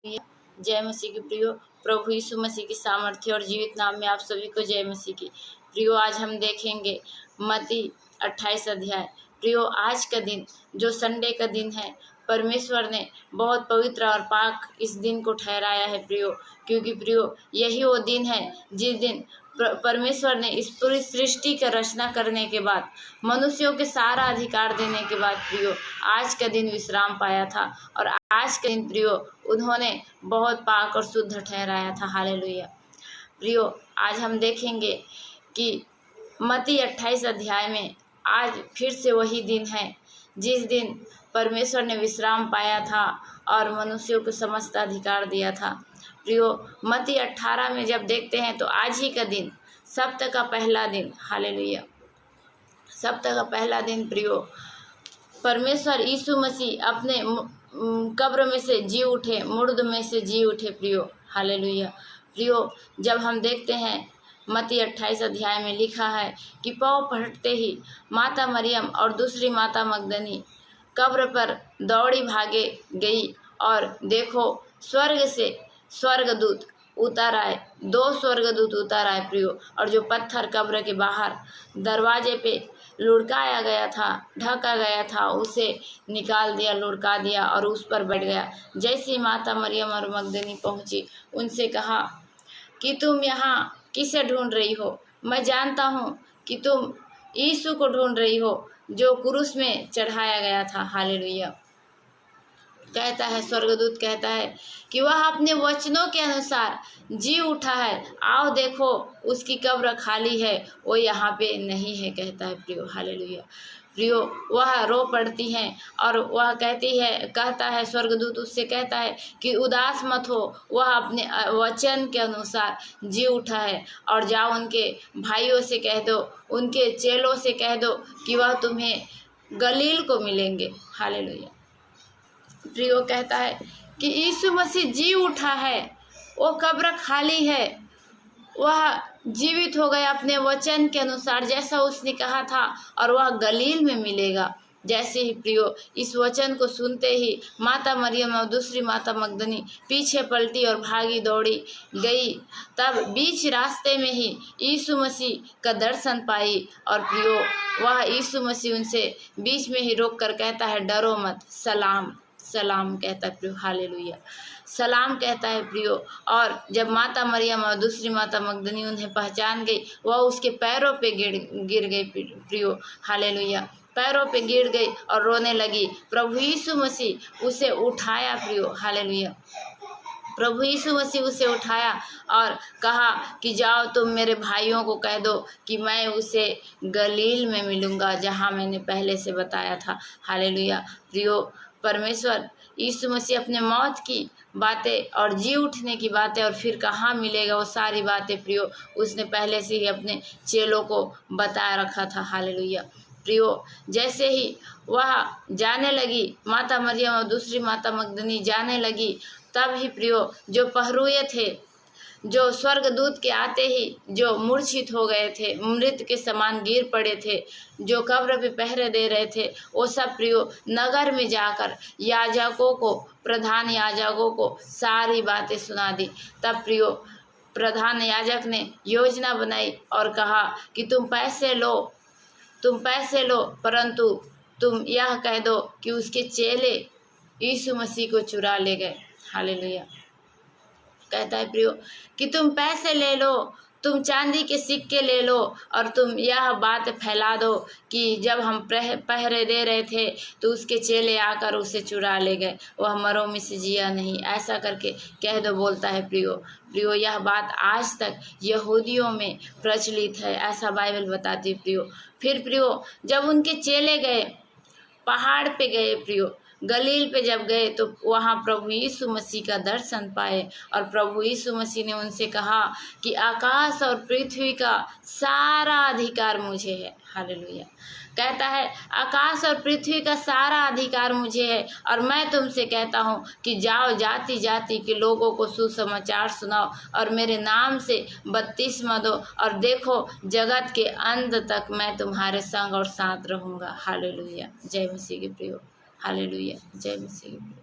जय मसीह की प्रियो। प्रभु यीशु मसीह की सामर्थ्य और जीवित नाम में आप सभी को जय मसीह की प्रियो। आज हम देखेंगे मत्ती 28 अध्याय। प्रियो, आज का दिन जो संडे का दिन है, परमेश्वर ने बहुत पवित्र और पाक इस दिन को ठहराया है प्रियो, क्योंकि प्रियो यही वो दिन है जिस दिन परमेश्वर ने इस पूरी सृष्टि का रचना करने के बाद, मनुष्यों के सारा अधिकार देने के बाद प्रियो आज का दिन विश्राम पाया था। और आज के दिन प्रियो उन्होंने बहुत पाक और शुद्ध ठहराया था। हालेलुया। प्रियो, आज हम देखेंगे कि मत्ती 28 अध्याय में आज फिर से वही दिन है जिस दिन परमेश्वर ने विश्राम पाया था और मनुष्यों को समस्त अधिकार दिया था। प्रियो, मत्ती 18 में जब देखते हैं तो आज ही का दिन, सप्ताह का पहला दिन, हालेलुया, सप्ताह का पहला दिन प्रियो परमेश्वर यीशु मसीह अपने कब्र में से जी उठे, मुर्द में से जी उठे प्रियो, हालेलुया। प्रियो, जब हम देखते हैं मत्ती 28 अध्याय में लिखा है कि पाँव पलटते ही माता मरियम और दूसरी माता मगदनी कब्र पर दौड़ी भागे गई और देखो स्वर्ग से स्वर्गदूत उतर आए, 2 स्वर्गदूत उतर आए प्रियो, और जो पत्थर कब्र के बाहर दरवाजे पे लुढ़काया गया था, ढका गया था, उसे निकाल दिया, लुढ़का दिया और उस पर बैठ गया। जैसी माता मरियम और मगदनी पहुंची, उनसे कहा कि तुम यहाँ किसे ढूंढ रही हो? मैं जानता हूँ कि तुम यीशु को ढूंढ रही हो जो क्रूस में चढ़ाया गया था। हालेलुया। कहता है, स्वर्गदूत कहता है कि वह अपने वचनों के अनुसार जी उठा है, आओ देखो उसकी कब्र खाली है, वो यहाँ पे नहीं है, कहता है प्रियो, हालेलुया। प्रियो, वह रो पड़ती हैं और वह कहता है स्वर्गदूत उससे कहता है कि उदास मत हो, वह अपने वचन के अनुसार जी उठा है, और जाओ उनके भाइयों से कह दो, उनके चेलों से कह दो कि वह तुम्हें गलील को मिलेंगे। हालेलुया। प्रियो, कहता है कि यीशु मसीह जी उठा है, वो कब्र खाली है, वह जीवित हो गया अपने वचन के अनुसार जैसा उसने कहा था, और वह गलील में मिलेगा। जैसे ही प्रियो इस वचन को सुनते ही माता मरियम और दूसरी माता मगदनी पीछे पलटी और भागी दौड़ी गई। तब बीच रास्ते में ही यीशु मसीह का दर्शन पाई, और प्रियो वह यीशु मसीह उनसे बीच में ही रोक कर कहता है, डरो मत, सलाम सलाम कहता है प्रियो, हालेलुया, सलाम कहता है प्रियो। और जब माता मरियम और दूसरी माता मगदनी उन्हें पहचान गई, वह उसके पैरों पे गिर गई प्रियो, हालेलुया, पैरों पे गिर गई और रोने लगी। प्रभु यीशु मसीह उसे उठाया प्रियो, हालेलुया। प्रभु यीशु मसीह उसे उठाया और कहा कि जाओ तुम मेरे भाइयों को कह दो कि मैं उसे गलील में मिलूंगा जहाँ मैंने पहले से बताया था। हालेलुया। प्रियो, परमेश्वर यीशु मसीह अपने मौत की बातें और जी उठने की बातें और फिर कहाँ मिलेगा वो सारी बातें प्रियो उसने पहले से ही अपने चेलों को बता रखा था। हालेलुया। प्रियो, जैसे ही वह जाने लगी, माता मरियम और दूसरी माता मगदनी जाने लगी, तब ही प्रियो जो पहरुए थे, जो स्वर्गदूत के आते ही जो मूर्छित हो गए थे, मृत के समान गिर पड़े थे, जो कब्र पे पहरे दे रहे थे, वो सब प्रियो नगर में जाकर याजकों को, प्रधान याजकों को सारी बातें सुना दी। तब प्रियो प्रधान याजक ने योजना बनाई और कहा कि तुम पैसे लो, परंतु तुम यह कह दो कि उसके चेले यीशु मसीह को चुरा ले गए। हालेलुया। कहता है प्रियो कि तुम पैसे ले लो, तुम चांदी के सिक्के ले लो, और तुम यह बात फैला दो कि जब हम पहरे दे रहे थे तो उसके चेले आकर उसे चुरा ले गए, वह मरो में से जिया नहीं, ऐसा करके कह दो, बोलता है प्रियो यह बात आज तक यहूदियों में प्रचलित है, ऐसा बाइबल बताती प्रियो। फिर प्रियो जब उनके चेले गए, पहाड़ पे गए प्रियो, गलील पे जब गए तो वहाँ प्रभु यीशु मसीह का दर्शन पाए, और प्रभु यीशु मसीह ने उनसे कहा कि आकाश और पृथ्वी का सारा अधिकार मुझे है। हालेलुया। कहता है आकाश और पृथ्वी का सारा अधिकार मुझे है, और मैं तुमसे कहता हूँ कि जाओ जाति जाति के लोगों को सुसमाचार सुनाओ और मेरे नाम से बपतिस्मा दो, और देखो जगत के अंत तक मैं तुम्हारे संग और साथ रहूँगा। हालेलुया। जय मसीह के प्रियो। हालेलुया। जय मसीह।